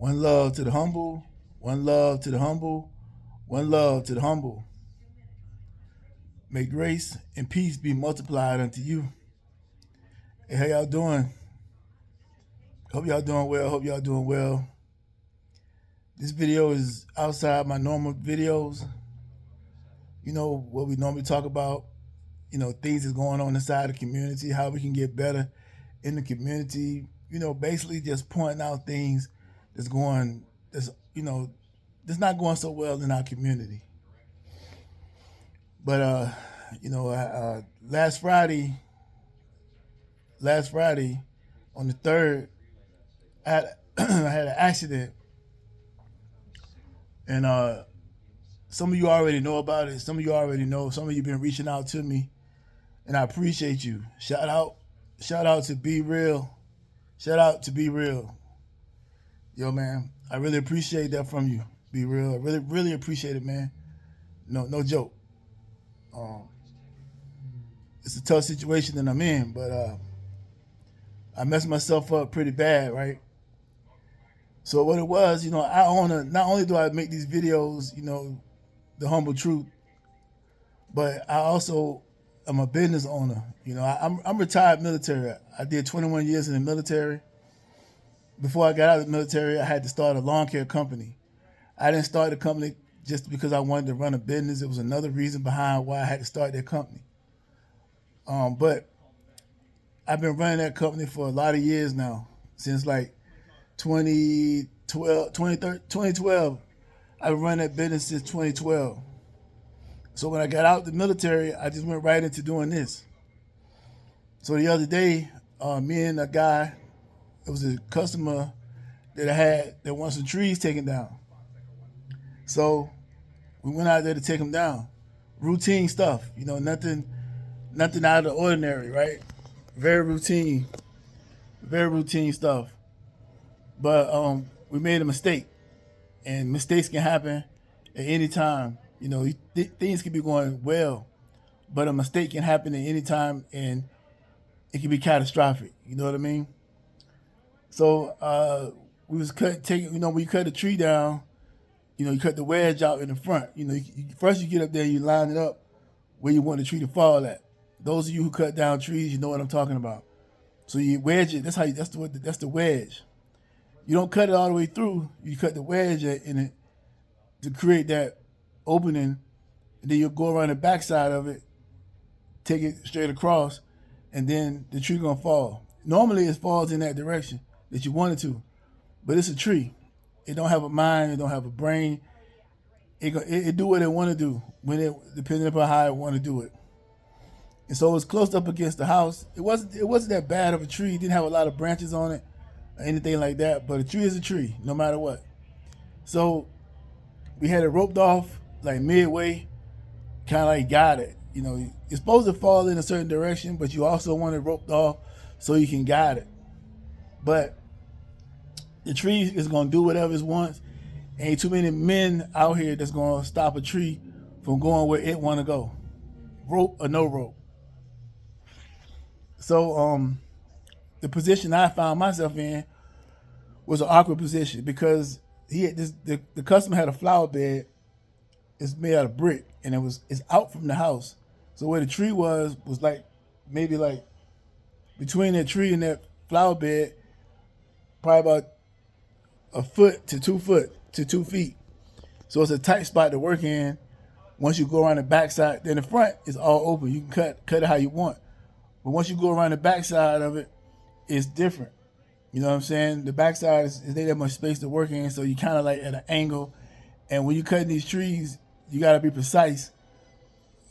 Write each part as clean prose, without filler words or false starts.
One love to the humble. One love to the humble. One love to the humble. May grace and peace be multiplied unto you. Hey, how y'all doing? Hope y'all doing well. Hope y'all doing well. This video is outside my normal videos. You know what we normally talk about. You know, things that's going on inside the community, how we can get better in the community. You know, basically just pointing out things that's not going so well in our community. But last Friday on the 3rd, I had I had an accident, and some of you already know about it. Some of you already know. Some of you been reaching out to me, and I appreciate you. Shout out to Be Real. Shout out to Be Real. Yo, man, I really appreciate that from you. Be Real. I really appreciate it, man. No joke. It's a tough situation that I'm in, but I messed myself up pretty bad, right? So what it was, not only do I make these videos, the humble truth, but I also am a business owner. I'm retired military. I did 21 years in the military. Before I got out of the military, I had to start a lawn care company. I didn't start the company just because I wanted to run a business. It was another reason behind why I had to start that company. But I've been running that company for a lot of years now, since like 2012. I've been running that business since 2012. So when I got out of the military, I just went right into doing this. So the other day, me and a guy, it was a customer that I had that wanted some trees taken down. So we went out there to take them down. Routine stuff, nothing out of the ordinary, right? Very routine stuff. But we made a mistake, and mistakes can happen at any time. Things can be going well, but a mistake can happen at any time, and it can be catastrophic. You know what I mean? So we was when you cut the tree down, you cut the wedge out in the front. First you get up there, you line it up where you want the tree to fall at. Those of you who cut down trees, you know what I'm talking about. So you wedge it. That's the wedge. You don't cut it all the way through. You cut the wedge in it to create that opening, and then you'll go around the backside of it, take it straight across, and then the tree gonna fall. Normally it falls in that direction that you want it to, but it's a tree. It don't have a mind. It don't have a brain. It do what it want to do depending upon how it want to do it. And so it was close up against the house. It wasn't that bad of a tree. It didn't have a lot of branches on it or anything like that. But a tree is a tree, no matter what. So we had it roped off like midway, kind of like got it. It's supposed to fall in a certain direction, but you also want it roped off so you can guide it. But the tree is going to do whatever it wants. Ain't too many men out here that's going to stop a tree from going where it want to go, rope or no rope. So the position I found myself in was an awkward position because the customer had a flower bed. It's made out of brick, and it's out from the house. So where the tree was like maybe like between that tree and that flower bed, probably about a foot to 2 feet. So it's a tight spot to work in. Once you go around the backside, then the front is all open. You can cut it how you want. But once you go around the backside of it, it's different. You know what I'm saying? The backside is ain't that much space to work in, so you kind of like at an angle. And when you cutting these trees, you got to be precise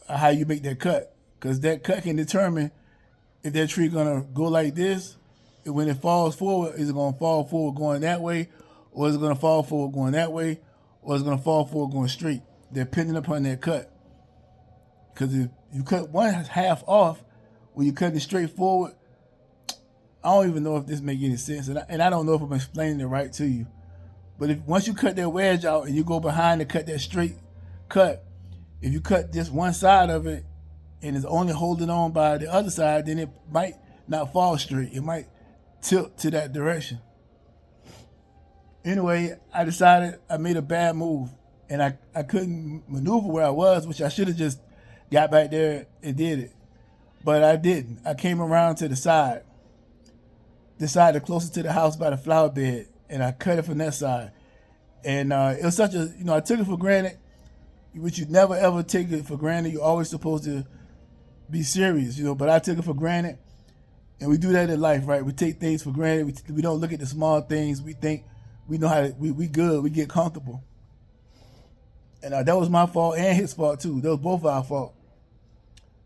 how you make that cut, because that cut can determine if that tree gonna go like this. When it falls forward, is it gonna fall forward going that way, or is it gonna fall forward going that way, or is it gonna fall forward going straight, depending upon that cut. Because if you cut one half off, when you cut it straight forward, I don't even know if this make any sense, and I don't know if I'm explaining it right to you. But once you cut that wedge out and you go behind to cut that straight cut, if you cut just one side of it and it's only holding on by the other side, then it might not fall straight. It might tilt to that direction. Anyway, I decided I made a bad move, and I couldn't maneuver where I was, which I should have just got back there and did it. But I didn't. I came around to the side closest to the house by the flower bed, and I cut it from that side. And it was such a, I took it for granted, which you never ever take it for granted. You're always supposed to be serious, but I took it for granted. And we do that in life, right? We take things for granted. We don't look at the small things. We think we know how to, we good. We get comfortable. And that was my fault and his fault too. That was both our fault.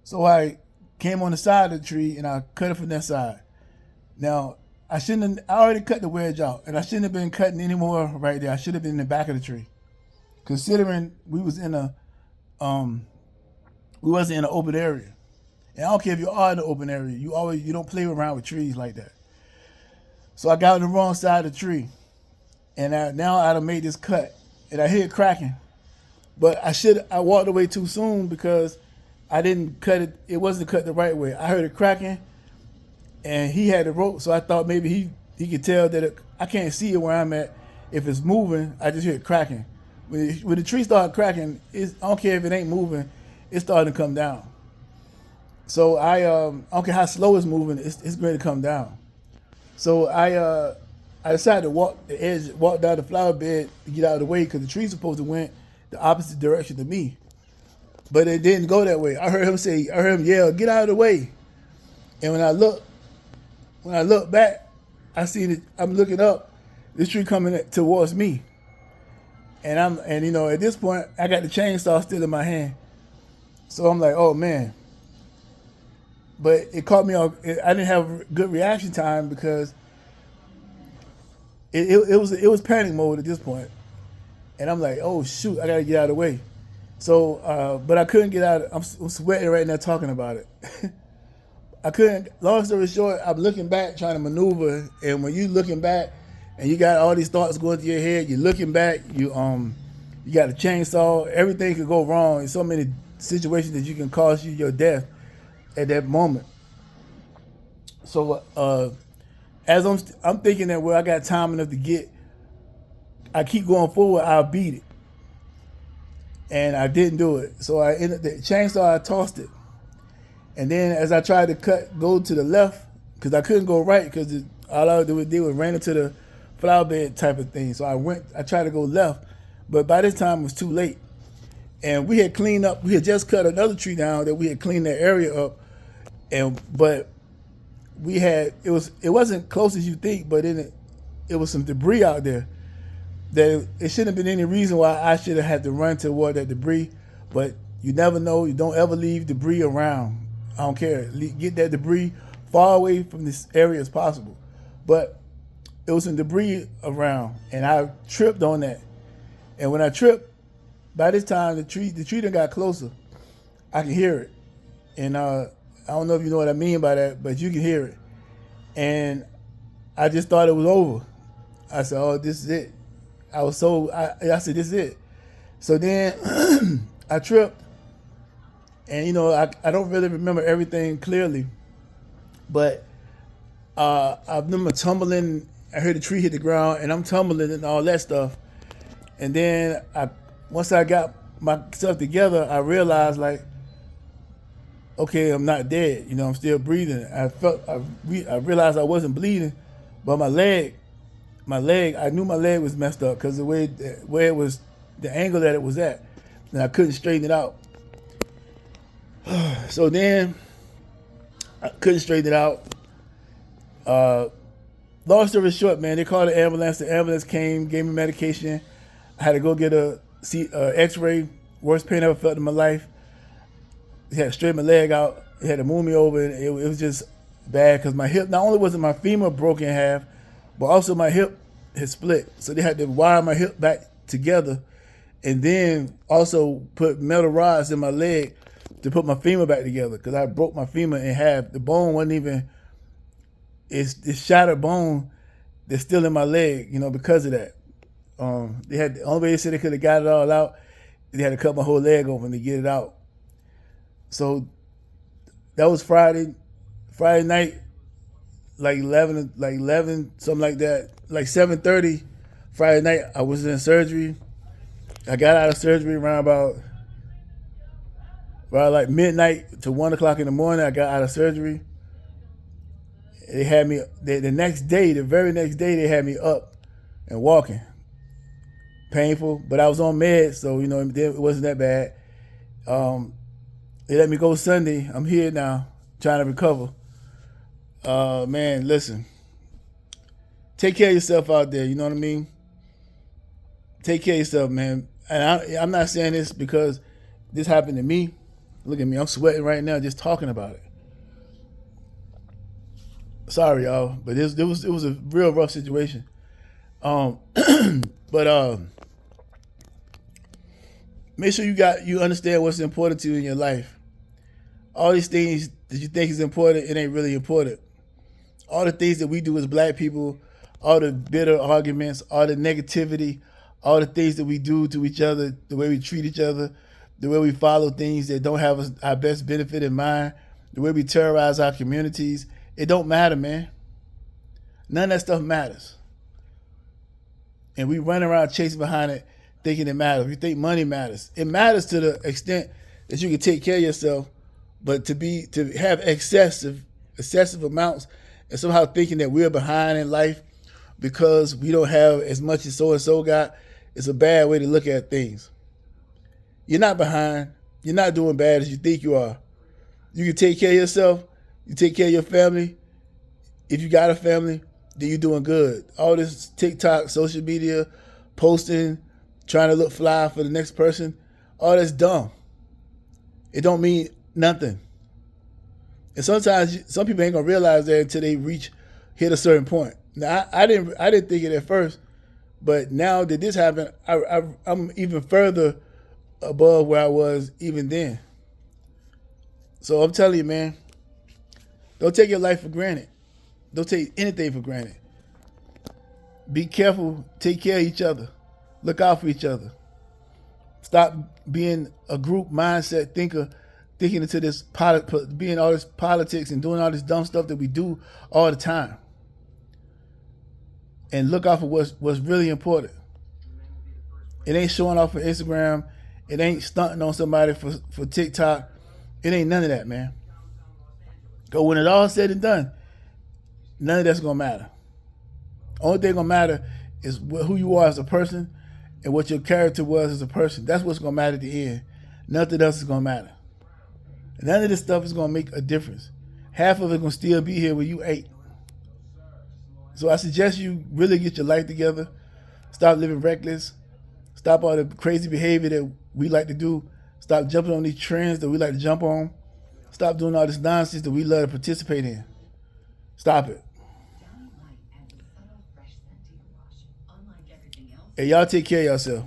So I came on the side of the tree and I cut it from that side. Now, I already cut the wedge out, and I shouldn't have been cutting any more right there. I should have been in the back of the tree. Considering we wasn't in an open area. And I don't care if you are in the open area, you don't play around with trees like that. So I got on the wrong side of the tree. And now I'd have made this cut. And I hear it cracking. But I walked away too soon because I didn't cut it. It wasn't cut the right way. I heard it cracking, and he had the rope, so I thought maybe he could tell that I can't see it where I'm at. If it's moving, I just hear it cracking. When the tree started cracking, I don't care if it ain't moving, it's starting to come down. So I don't care how slow it's moving, it's going to come down. So I decided to walk down the flower bed to get out of the way because the tree's supposed to went the opposite direction to me. But it didn't go that way. I heard him yell, "Get out of the way." And when I look back, I see that I'm looking up, this tree coming towards me. And at this point, I got the chainsaw still in my hand. So I'm like, oh man. But it caught me off. I didn't have good reaction time because it was panic mode at this point. And I'm like, oh shoot, I gotta get out of the way. So, but I couldn't get out. I'm sweating right now talking about it. I couldn't. Long story short, I'm looking back trying to maneuver, and when you looking back and you got all these thoughts going through your head, you're looking back. You got a chainsaw. Everything could go wrong. In so many situations that you can cause you your death at that moment. So as I'm thinking that I got time enough to I keep going forward, I'll beat it. And I didn't do it. So I ended the chainsaw, I tossed it. And then as I tried to go to the left, because I couldn't go right, because all I would do was ran into the flower bed type of thing. So I tried to go left, but by this time it was too late. And we had just cut another tree down that we had cleaned that area up. But it wasn't close as you think, but it was some debris out there. That it shouldn't have been any reason why I should have had to run toward that debris, but you never know. You don't ever leave debris around. I don't care. Get that debris far away from this area as possible. But there was some debris around, and I tripped on that. And when I tripped, by this time the tree done got closer. I can hear it, and I don't know if you know what I mean by that, but you can hear it. And I just thought it was over. I said, "Oh, this is it." I said, "This is it." So then I tripped, and I don't really remember everything clearly, but I remember tumbling. I heard the tree hit the ground, and I'm tumbling and all that stuff. And then once I got myself together, I realized okay, I'm not dead. I'm still breathing. I realized I wasn't bleeding, but my leg, I knew my leg was messed up because the way it was, the angle that it was at, and I couldn't straighten it out. So then I couldn't straighten it out. Long story short, man, they called the ambulance. The ambulance came, gave me medication. I had to go get a X-ray. Worst pain I ever felt in my life. They had to straighten my leg out. They had to move me over, and it was just bad because my hip. Not only was it my femur broken in half, but also my hip had split. So they had to wire my hip back together, and then also put metal rods in my leg to put my femur back together because I broke my femur in half. The bone wasn't even. It's shattered bone that's still in my leg, because of that. The only way they said they could have got it all out, they had to cut my whole leg open to get it out. So that was Friday night, like 11, something like that, like 7:30. Friday night, I was in surgery. I got out of surgery around about like midnight to 1 o'clock in the morning. I got out of surgery. They had me the next day, the very next day, they had me up and walking. Painful, but I was on meds, so it wasn't that bad. They let me go Sunday. I'm here now, trying to recover. Man, listen. Take care of yourself out there. You know what I mean? Take care of yourself, man. And I'm not saying this because this happened to me. Look at me. I'm sweating right now just talking about it. Sorry, y'all, but it was a real rough situation. But make sure you understand what's important to you in your life. All these things that you think is important, it ain't really important. All the things that we do as black people, all the bitter arguments, all the negativity, all the things that we do to each other, the way we treat each other, the way we follow things that don't have our best benefit in mind, the way we terrorize our communities, it don't matter, man. None of that stuff matters. And we run around chasing behind it, thinking it matters. We think money matters. It matters to the extent that you can take care of yourself, but to have excessive amounts and somehow thinking that we're behind in life because we don't have as much as so-and-so got, is a bad way to look at things. You're not behind. You're not doing bad as you think you are. You can take care of yourself. You take care of your family. If you got a family, then you're doing good. All this TikTok, social media, posting, trying to look fly for the next person, all that's dumb. It don't mean nothing. And sometimes some people ain't gonna realize that until they hit a certain point. Now I didn't think it at first, but now that this happened, I'm even further above where I was even then. So I'm telling you, man, don't take your life for granted. Don't take anything for granted. Be careful. Take care of each other. Look out for each other. Stop being a group mindset thinker, thinking into this being all this politics and doing all this dumb stuff that we do all the time. And look out for what's really important. It ain't showing off for Instagram. It ain't stunting on somebody for TikTok. It ain't none of that, man. Because when it all said and done, none of that's going to matter. Only thing going to matter is who you are as a person and what your character was as a person. That's what's going to matter at the end. Nothing else is going to matter. None of this stuff is going to make a difference. Half of it going to still be here when you 8. So I suggest you really get your life together. Stop living reckless. Stop all the crazy behavior that we like to do. Stop jumping on these trends that we like to jump on. Stop doing all this nonsense that we love to participate in. Stop it. Hey, y'all take care of yourself.